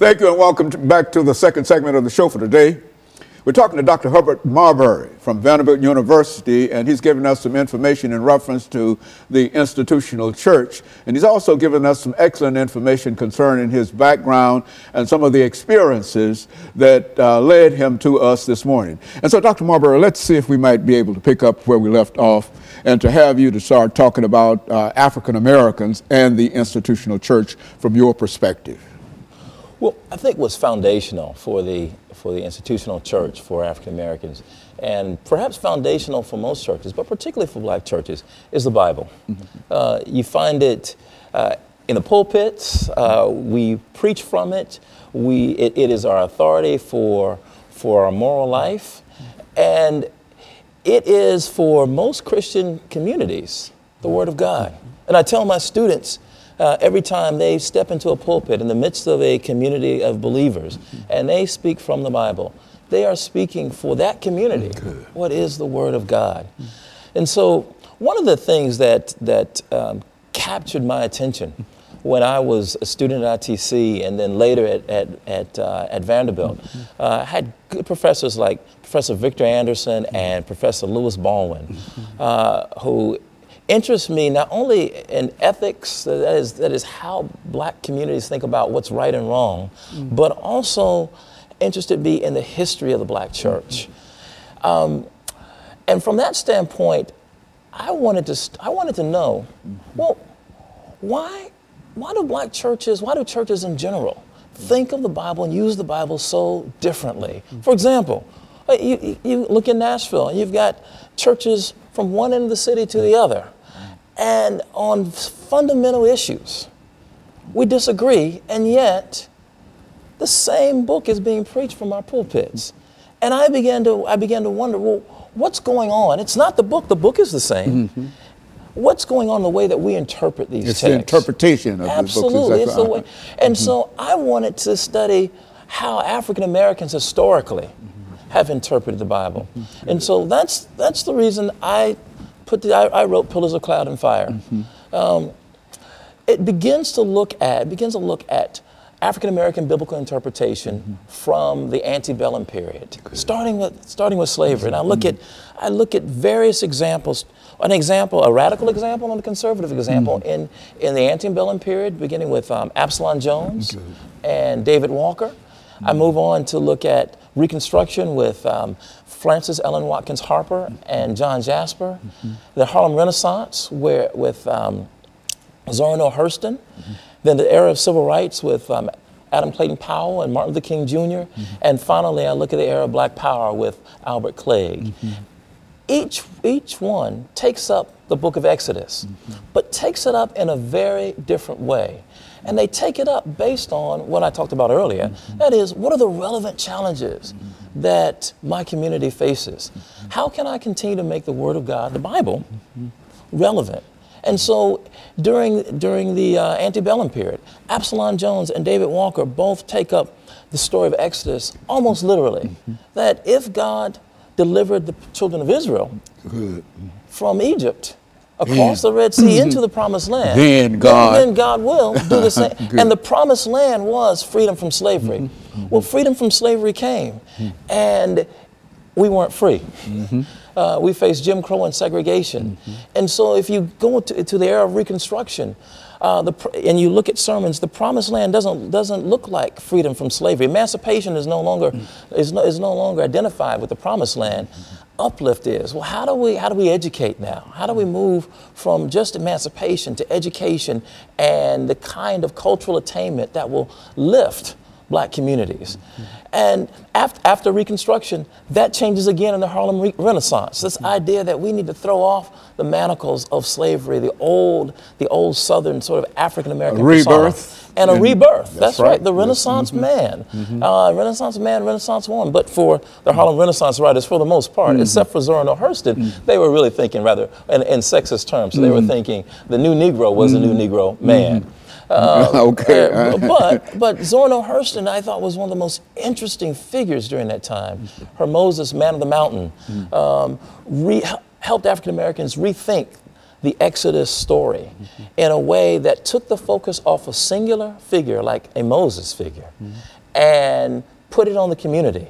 Thank you and welcome back to the second segment of the show for today. We're talking to Dr. Herbert Marbury from Vanderbilt University, and he's giving us some information in reference to the institutional church. And he's also given us some excellent information concerning his background and some of the experiences that led him to us this morning. And so, Dr. Marbury, let's see if we might be able to pick up where we left off and to have you to start talking about African Americans and the institutional church from your perspective. Well, I think what's foundational for the institutional church for African Americans, and perhaps foundational for most churches, but particularly for black churches, is the Bible. You find it in the pulpits. We preach from it. It is our authority for our moral life, and it is for most Christian communities the Word of God. And I tell my students, every time they step into a pulpit in the midst of a community of believers and they speak from the Bible, they are speaking for that community. What is the Word of God? And so one of the things that captured my attention when I was a student at ITC and then later at Vanderbilt, I had good professors like Professor Victor Anderson and Professor Lewis Baldwin, who interests me not only in ethics, that is how black communities think about what's right and wrong, but also interested me in the history of the black church. And from that standpoint, I wanted to know, well, why do churches in general think of the Bible and use the Bible so differently? For example, you look in Nashville and you've got churches from one end of the city to the other. And on fundamental issues, we disagree, and yet the same book is being preached from our pulpits. And I began to wonder, well, what's going on? It's not the book is the same. What's going on in the way that we interpret these texts? It's the interpretation of Absolutely, the books. It's the way. And so I wanted to study how African Americans historically have interpreted the Bible. And so that's the reason I wrote Pillars of Cloud and Fire. It begins to look at African American biblical interpretation from the antebellum period, starting with slavery. And I look at various examples. A radical example and a conservative example in the antebellum period, beginning with Absalom Jones and David Walker. I move on to look at Reconstruction with Frances Ellen Watkins Harper and John Jasper. The Harlem Renaissance with Zora Neale Hurston. Then the era of civil rights with Adam Clayton Powell and Martin Luther King Jr. And finally, I look at the era of Black Power with Albert Clegg. Each one takes up the book of Exodus, but takes it up in a very different way. And they take it up based on what I talked about earlier. That is, what are the relevant challenges that my community faces? How can I continue to make the Word of God, the Bible, relevant? And so during the antebellum period, Absalom Jones and David Walker both take up the story of Exodus almost literally. That if God delivered the children of Israel from Egypt, across the Red Sea into the Promised Land, then God will do the same. And the Promised Land was freedom from slavery. Well, freedom from slavery came, and we weren't free. We faced Jim Crow and segregation. And so if you go to the era of Reconstruction, and you look at sermons, the Promised Land doesn't look like freedom from slavery. Emancipation is no longer identified with the Promised Land. Uplift is. Well, how do we educate now? How do we move from just emancipation to education and the kind of cultural attainment that will lift black communities? And after Reconstruction, that changes again in the Harlem Renaissance. This idea that we need to throw off the manacles of slavery, the old Southern sort of African American rebirth. And a rebirth. That's right. The Renaissance man. Renaissance man, Renaissance woman. But for the Harlem Renaissance writers, for the most part, except for Zora Neale Hurston, they were really thinking rather in sexist terms. So they were thinking the new Negro was the new Negro man. But Zora Neale Hurston, I thought, was one of the most interesting figures during that time. Her Moses, Man of the Mountain, helped African Americans rethink the Exodus story in a way that took the focus off a singular figure like a Moses figure and put it on the community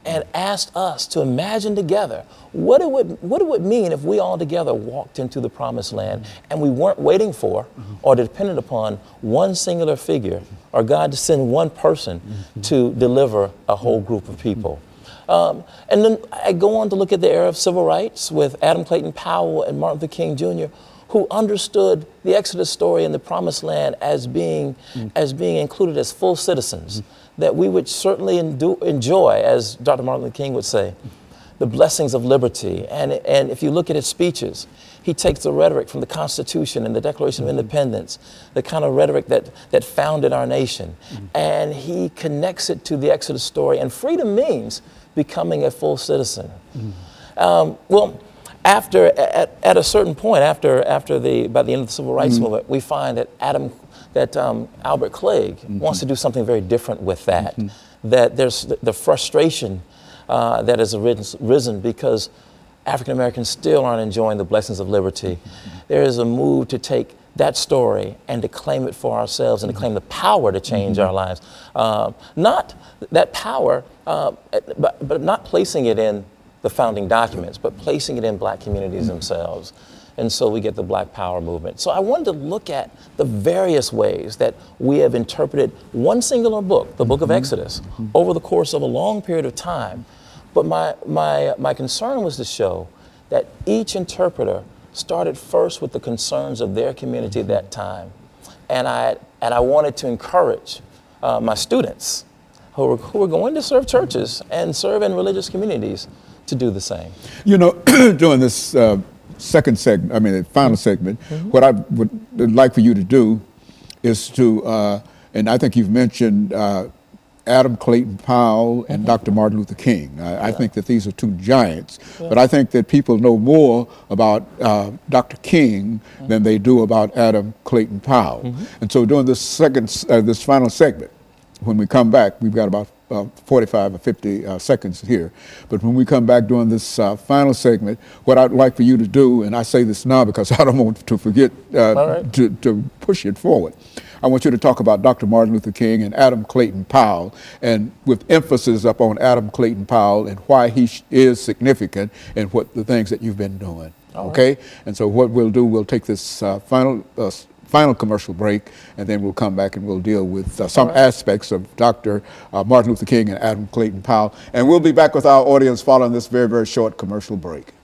and asked us to imagine together what it would mean if we all together walked into the promised land and we weren't waiting for or dependent upon one singular figure or God to send one person to deliver a whole group of people. And then I go on to look at the era of civil rights with Adam Clayton Powell and Martin Luther King Jr., who understood the Exodus story and the promised land as being included as full citizens, that we would certainly enjoy, as Dr. Martin Luther King would say, the blessings of liberty. And if you look at his speeches, he takes the rhetoric from the Constitution and the Declaration of Independence, the kind of rhetoric that founded our nation, and he connects it to the Exodus story. And freedom means becoming a full citizen. Well, at a certain point, by the end of the Civil Rights Movement, we find that Albert Clegg wants to do something very different with that. That there's the frustration that has risen because African Americans still aren't enjoying the blessings of liberty. There is a move to take that story and to claim it for ourselves and to claim the power to change our lives. Not that power, but not placing it in the founding documents, but placing it in black communities themselves. And so we get the Black Power movement. So I wanted to look at the various ways that we have interpreted one singular book, the book of Exodus, over the course of a long period of time. But my concern was to show that each interpreter started first with the concerns of their community at that time. And I wanted to encourage my students who are going to serve churches and serve in religious communities to do the same. You know, during this second segment, I mean, the final segment, what I would like for you to do is to, and I think you've mentioned Adam Clayton Powell and Dr. Martin Luther King. I think that these are two giants, but I think that people know more about Dr. King than they do about Adam Clayton Powell. And so during this this final segment, when we come back, we've got about 45 or 50 seconds here. But when we come back during this final segment, what I'd like for you to do, and I say this now because I don't want to forget to push it forward. I want you to talk about Dr. Martin Luther King and Adam Clayton Powell, and with emphasis up on Adam Clayton Powell and why he is significant and what the things that you've been doing. Okay? And so what we'll do, we'll take this final commercial break, and then we'll come back and we'll deal with some aspects of Dr. Martin Luther King and Adam Clayton Powell. And we'll be back with our audience following this very, very short commercial break.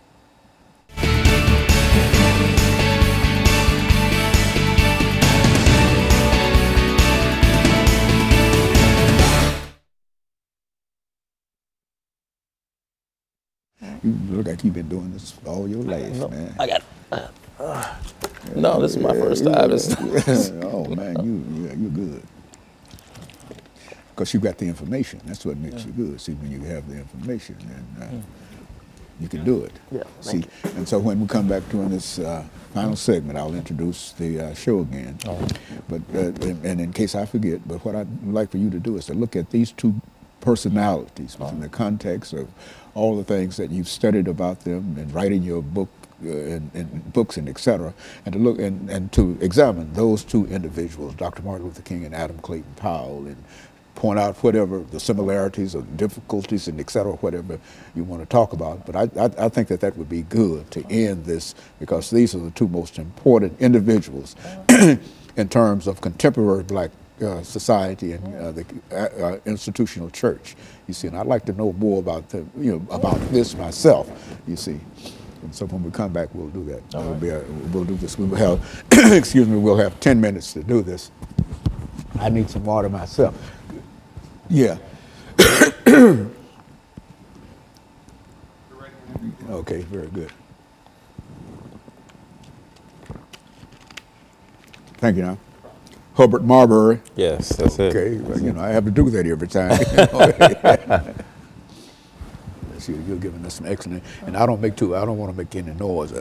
You look like you've been doing this all your life, man. I got no, this is my first time. Oh man, you're good. Because you got the information. That's what makes you good. See, when you have the information, and you can do it. Yeah. See, and so when we come back during this final segment, I'll introduce the show again. But and in case I forget, but what I'd like for you to do is to look at these two personalities within the context of all the things that you've studied about them and writing your book and books and et cetera, and to look and to examine those two individuals, Dr. Martin Luther King and Adam Clayton Powell, and point out whatever the similarities or difficulties and et cetera, whatever you want to talk about. But I think that that would be good to end this, because these are the two most important individuals in terms of contemporary black society and the institutional church. You see, and I'd like to know more about about this myself. You see, and so when we come back, we'll do that. We'll do this. We will have, excuse me, we'll have 10 minutes to do this. I need some water myself. Yeah. Okay, very good. Thank you. Now, Herbert Marbury. Yes, that's it. Okay, well, I have to do that every time. See, you're giving us some excellent, and I don't want to make any noise.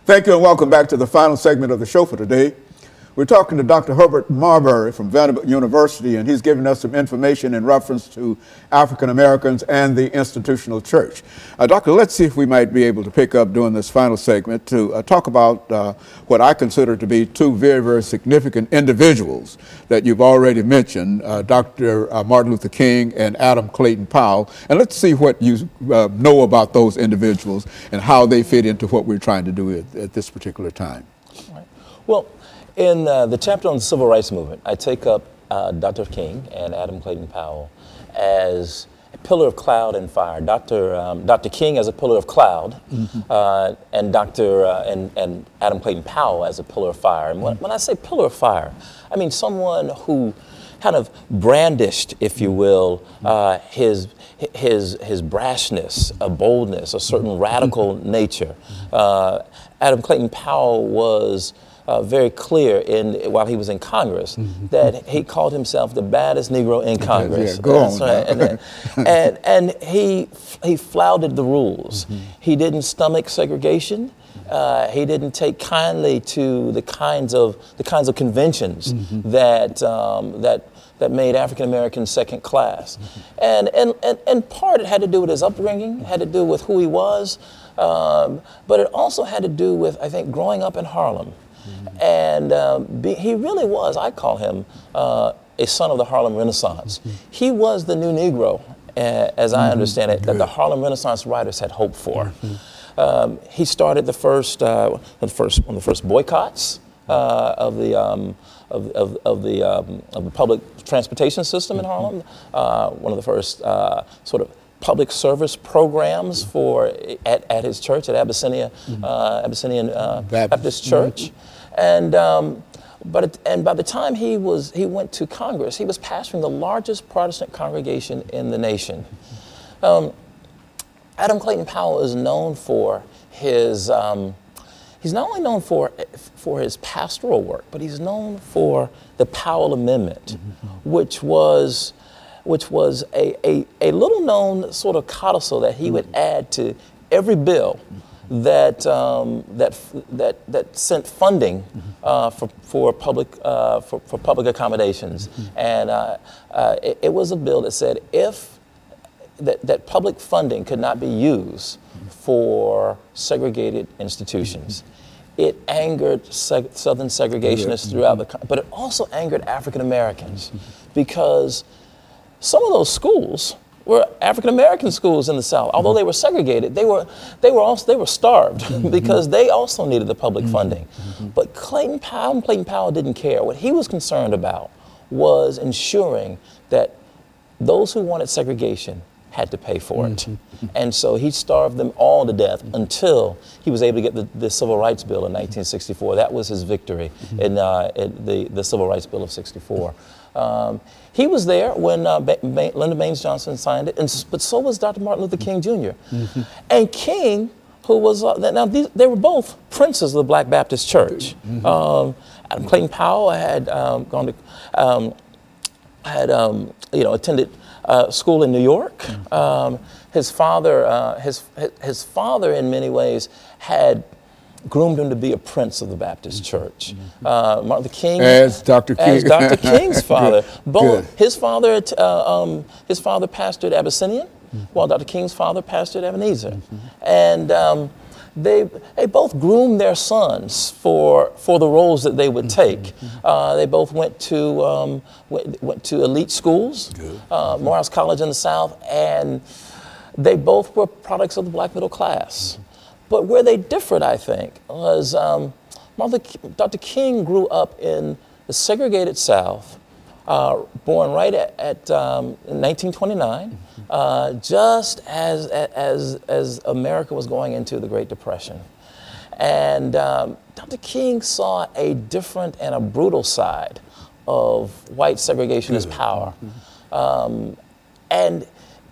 Thank you and welcome back to the final segment of the show for today. We're talking to Dr. Herbert Marbury from Vanderbilt University, and he's giving us some information in reference to African Americans and the institutional church. Doctor, let's see if we might be able to pick up during this final segment to talk about what I consider to be two very, very significant individuals that you've already mentioned, Dr. Martin Luther King and Adam Clayton Powell. And let's see what you know about those individuals and how they fit into what we're trying to do at this particular time. Right. Well, in the chapter on the Civil Rights Movement, I take up Dr. King and Adam Clayton Powell as a pillar of cloud and fire. Dr. King as a pillar of cloud, and and Adam Clayton Powell as a pillar of fire. And when I say pillar of fire, I mean someone who kind of brandished, if you will, his brashness, a boldness, a certain radical nature. Adam Clayton Powell was very clear while he was in Congress that he called himself the baddest Negro in Congress. Yeah, go on. Right. and he flouted the rules. He didn't stomach segregation. He didn't take kindly to the kinds of conventions that made African Americans second class. And part it had to do with his upbringing, had to do with who he was, but it also had to do with, I think, growing up in Harlem. And he really was, I call him, a son of the Harlem Renaissance. He was the new Negro, as I understand it, that the Harlem Renaissance writers had hoped for. He started one of the first boycotts of the public transportation system in Harlem. One of the first sort of public service programs at his church at Abyssinian Baptist Church. And by the time he went to Congress, he was pastoring the largest Protestant congregation in the nation. Adam Clayton Powell is known for his he's not only known for his pastoral work, but he's known for the Powell Amendment, which was a little known sort of codicil that he would add to every bill that sent funding for public accommodations, and it was a bill that said that public funding could not be used for segregated institutions. It angered Southern segregationists throughout the country, but it also angered African Americans because some of those schools were African American schools in the South. Although they were segregated, they were starved because they also needed the public funding. But Clayton Powell didn't care. What he was concerned about was ensuring that those who wanted segregation had to pay for it. And so he starved them all to death until he was able to get the Civil Rights Bill in 1964. That was his victory in the Civil Rights Bill of 64. He was there when Lyndon Baines Johnson signed it, but so was Dr. Martin Luther King Jr. And King, who was, they were both princes of the Black Baptist Church. Adam Clayton Powell had attended school in New York. His father, his father, in many ways, had groomed him to be a prince of the Baptist Church. Martin Luther King, as Dr. King, as Dr. King's father. Good. His father pastored Abyssinian, while Dr. King's father pastored Ebenezer, and they both groomed their sons for the roles that they would take. They both went to elite schools, Morehouse College in the South, and they both were products of the black middle class. But where they differed, I think, was Dr. King grew up in the segregated South, born right in 1929, just as America was going into the Great Depression. And Dr. King saw a different and a brutal side of white segregationist power. And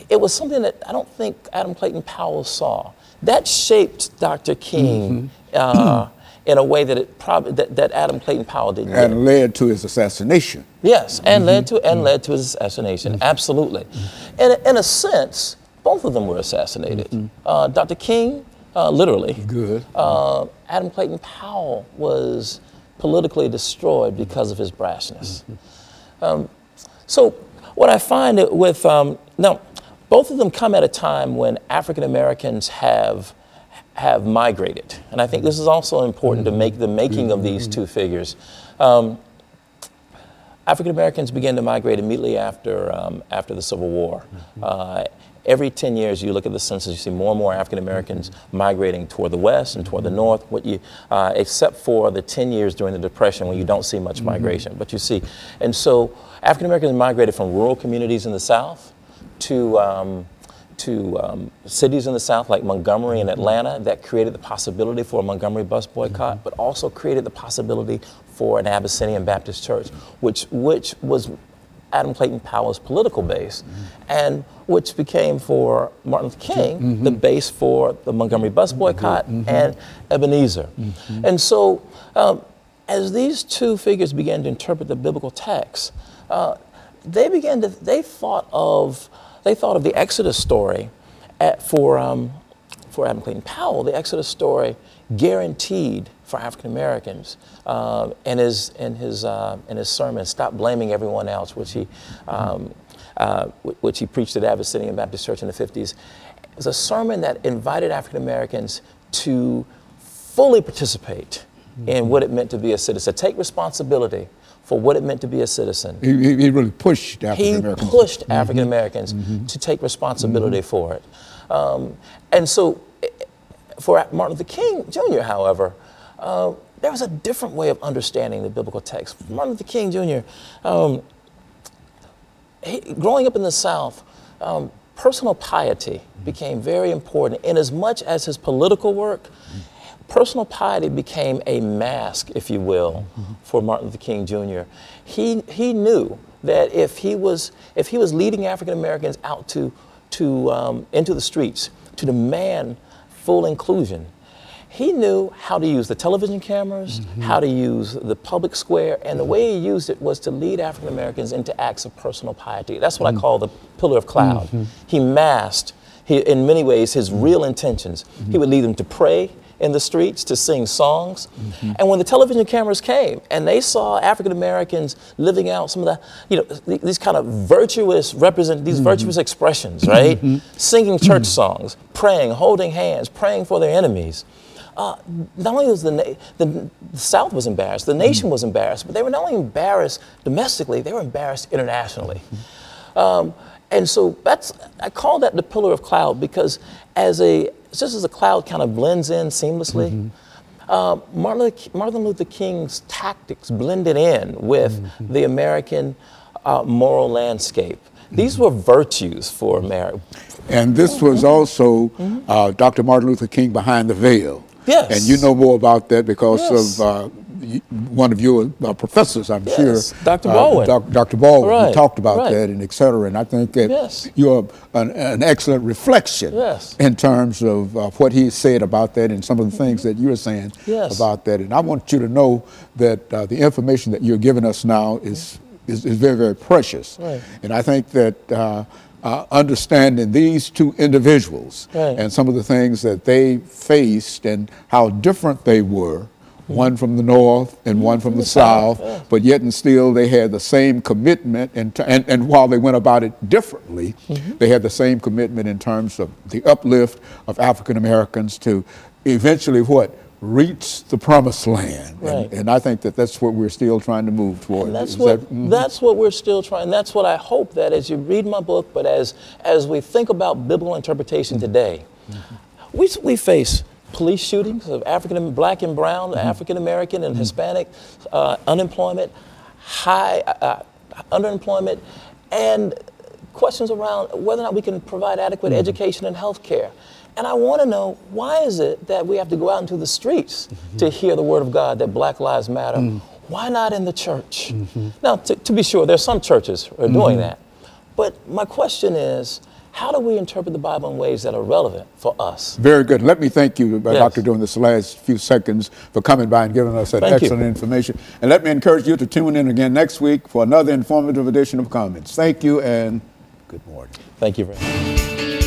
it was something that I don't think Adam Clayton Powell saw. That shaped Dr. King in a way that that Adam Clayton Powell didn't. And led to his assassination. Yes, and led to his assassination. Absolutely. In a sense, both of them were assassinated. Dr. King literally. Good. Adam Clayton Powell was politically destroyed because of his brashness. So what I find with, now, both of them come at a time when African Americans have migrated. And I think this is also important to make the making of these two figures. African Americans began to migrate immediately after the Civil War. Every 10 years, you look at the census, you see more and more African Americans migrating toward the west and toward the north, except for the 10 years during the Depression when you don't see much migration. But you see, and so African Americans migrated from rural communities in the South to cities in the South like Montgomery and Atlanta. That created the possibility for a Montgomery bus boycott, but also created the possibility for an Abyssinian Baptist church, which was Adam Clayton Powell's political base, and which became for Martin Luther King the base for the Montgomery bus boycott and Ebenezer. And so as these two figures began to interpret the biblical text, they thought of the Exodus story for Adam Clayton Powell. The Exodus story guaranteed for African Americans in his sermon, "Stop Blaming Everyone Else," which he preached at Abyssinian Baptist Church in the 50s. It was a sermon that invited African Americans to fully participate in what it meant to be a citizen, take responsibility for what it meant to be a citizen. He really pushed African Americans. He pushed African Americans to take responsibility for it. And so for Martin Luther King Jr., however, there was a different way of understanding the biblical text. Martin Luther King Jr., growing up in the South, personal piety became very important. In as much as his political work, personal piety became a mask, if you will, for Martin Luther King Jr. He knew that if he was leading African Americans out into the streets to demand full inclusion, he knew how to use the television cameras, how to use the public square, and the way he used it was to lead African Americans into acts of personal piety. That's what I call the pillar of cloud. He masked, in many ways, his real intentions. He would lead them to pray in the streets, to sing songs. And when the television cameras came and they saw African Americans living out some of the, these kind of virtuous virtuous expressions, right? Singing church songs, praying, holding hands, praying for their enemies. Not only was the South was embarrassed, the nation was embarrassed, but they were not only embarrassed domestically, they were embarrassed internationally. And so I call that the pillar of cloud, because just as a cloud kind of blends in seamlessly, Martin Luther King's tactics blended in with the American moral landscape. These were virtues for America. And this was also Dr. Martin Luther King behind the veil. Yes. And you know more about that because of one of your professors, I'm sure. Dr. Baldwin. Dr. Baldwin, who talked about that and et cetera. And I think that you're an excellent reflection in terms of what he said about that and some of the things that you're saying about that. And I want you to know that the information that you're giving us now is very, very precious. And I think that understanding these two individuals and some of the things that they faced and how different they were, one from the north and one from the south, but yet and still they had the same commitment, and while they went about it differently, they had the same commitment in terms of the uplift of African Americans to eventually reach the promised land. And I think that that's what we're still trying to move toward. And that's what we're still trying. That's what I hope that as you read my book, but as we think about biblical interpretation today, we face police shootings of Black and brown, African American and Hispanic, unemployment, high underemployment, and questions around whether or not we can provide adequate education and health care. And I want to know, why is it that we have to go out into the streets to hear the word of God that Black Lives Matter? Why not in the church? Now, to be sure, there's some churches who are doing that. But my question is, how do we interpret the Bible in ways that are relevant for us? Very good. Let me thank you, Doctor, during this last few seconds for coming by and giving us that excellent information. And let me encourage you to tune in again next week for another informative edition of Comments. Thank you and good morning. Thank you very much.